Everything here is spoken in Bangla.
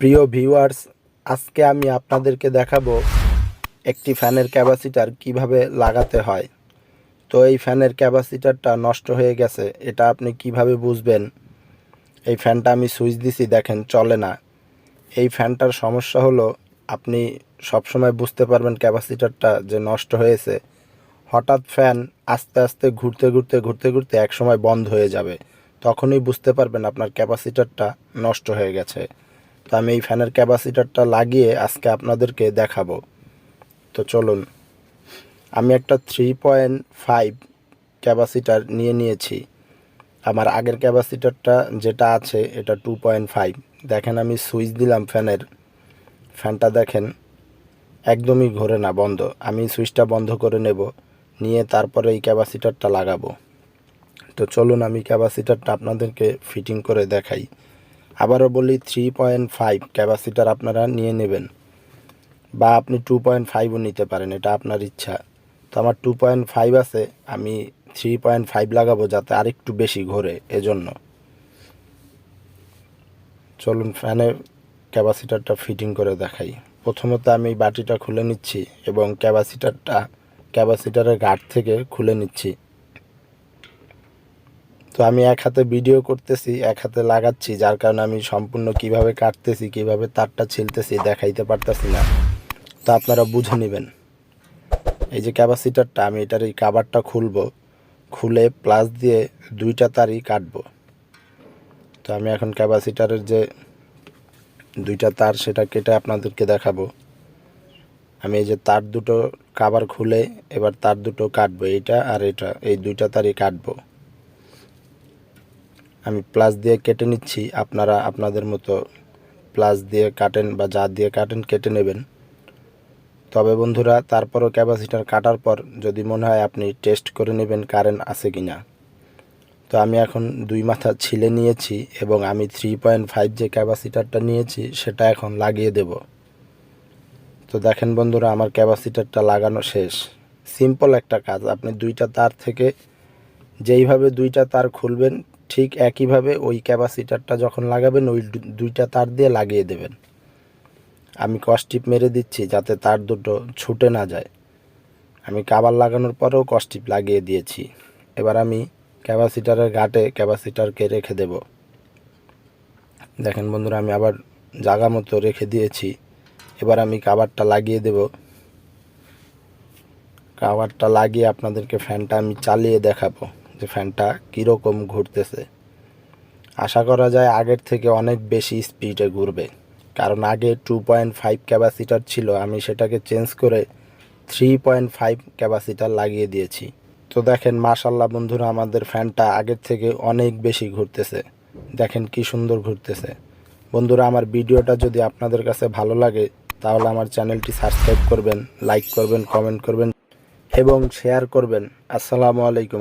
প্রিয় ভিউয়ার্স, আজকে আমি আপনাদেরকে দেখাবো একটি ফ্যানের ক্যাপাসিটার কিভাবে লাগাতে হয়। তো এই ফ্যানের ক্যাপাসিটারটা নষ্ট হয়ে গেছে, এটা আপনি কিভাবে বুঝবেন? এই ফ্যানটা আমি সুইচ দিছি, দেখেন চলে না। এই ফ্যানটার সমস্যা হলো, আপনি সবসময় বুঝতে পারবেন ক্যাপাসিটারটা যে নষ্ট হয়েছে হঠাৎ ফ্যান আস্তে আস্তে ঘুরতে ঘুরতে ঘুরতে ঘুরতে একসময় বন্ধ হয়ে যাবে, তখনই বুঝতে পারবেন আপনার ক্যাপাসিটারটা নষ্ট হয়ে গেছে। তো আমি এই ফ্যানের ক্যাপাসিটারটা লাগিয়ে আজকে আপনাদেরকে দেখাবো। তো চলুন, আমি একটা 3.5 ক্যাপাসিটার নিয়েছি। আমার আগের ক্যাপাসিটারটা যেটা আছে এটা 2.5। দেখেন আমি সুইচ দিলাম ফ্যানটা দেখেন একদমই ঘোরে না, বন্ধ। আমি সুইচটা বন্ধ করে নিয়ে তারপরে এই ক্যাপাসিটারটা লাগাবো। তো চলুন আমি ক্যাপাসিটারটা আপনাদেরকে ফিটিং করে দেখাই। আবারও বলি, 3.5 ক্যাপাসিটার আপনারা নিয়ে নেবেন, বা আপনি 2.5ও নিতে পারেন, এটা আপনার ইচ্ছা। তো আমার 2.5 আছে, আমি 3.5 লাগাবো যাতে আরেকটু বেশি ঘোরে, এজন্য। চলুন ফ্যানে ক্যাপাসিটারটা ফিটিং করে দেখাই। প্রথমত আমি এই বাটিটা খুলে নিচ্ছি এবং ক্যাপাসিটারের গার্ড থেকে খুলে নিচ্ছি। তো আমি এক হাতে ভিডিও করতেছি, এক হাতে লাগাচ্ছি, যার কারণে আমি সম্পূর্ণ কিভাবে কাটতেছি, কিভাবে তারটা ছিলতেছি দেখাইতে পারতাছি না। তো আপনারা বুঝে নেবেন। এই যে ক্যাপাসিটারটা, আমি এটার এই কাভারটা খুলে প্লাস দিয়ে দুইটা তারই কাটবো। তো আমি এখন ক্যাপাসিটারের যে দুইটা তার সেটা কেটে আপনাদেরকে দেখাবো। আমি এই যে তার দুটো কাভার খুলে এবার তার দুটো কাটবো, এইটা আর এটা, এই দুইটা তারই কাটবো। আমি প্লাস দিয়ে কেটে নিচ্ছি, আপনারা আপনাদের মতো প্লাস দিয়ে কাটেন বা যা দিয়ে কাটেন কেটে নেবেন। তবে বন্ধুরা, তারপরও ক্যাপাসিটার কাটার পর যদি মনে হয় আপনি টেস্ট করে নেবেন কারেন্ট আছে কি না। তো আমি এখন দুই মাথা ছিলে নিয়েছি এবং আমি 3.5 যে ক্যাপাসিটারটা নিয়েছি সেটা এখন লাগিয়ে দেব। তো দেখেন বন্ধুরা, আমার ক্যাপাসিটারটা লাগানো শেষ। সিম্পল একটা কাজ, আপনি দুইটা তার থেকে যেইভাবে দুইটা তার খুলবেন ঠিক একইভাবে ওই ক্যাপাসিটারটা যখন লাগাবেন ওই দুইটা তার দিয়ে লাগিয়ে দেবেন। আমি কসটিপ মেরে দিচ্ছি যাতে তার দুটো ছুটে না যায়। আমি কাভার লাগানোর পরেও কসটিপ লাগিয়ে দিয়েছি। এবার আমি ক্যাপাসিটারের ঘাটে ক্যাপাসিটারকে রেখে দেব। দেখেন বন্ধুরা, আমি আবার জায়গা মতো রেখে দিয়েছি। এবার আমি কাভারটা লাগিয়ে দেব। কাভারটা লাগিয়ে আপনাদেরকে ফ্যানটা আমি চালিয়ে দেখাবো যে ফ্যানটা কীরকম ঘুরতেছে। আশা করা যায় আগের থেকে অনেক বেশি স্পিডে ঘুরবে, কারণ আগে 2.5 ক্যাপাসিটার ছিল, আমি সেটাকে চেঞ্জ করে 3.5 ক্যাপাসিটার লাগিয়ে দিয়েছি। তো দেখেন মাশাআল্লাহ বন্ধুরা, আমাদের ফ্যানটা আগের থেকে অনেক বেশি ঘুরতেছে। দেখেন কি সুন্দর ঘুরতেছে। বন্ধুরা, আমার ভিডিওটা যদি আপনাদের কাছে ভালো লাগে তাহলে আমার চ্যানেলটি সাবস্ক্রাইব করবেন, লাইক করবেন, কমেন্ট করবেন এবং শেয়ার করবেন। আসসালামু আলাইকুম।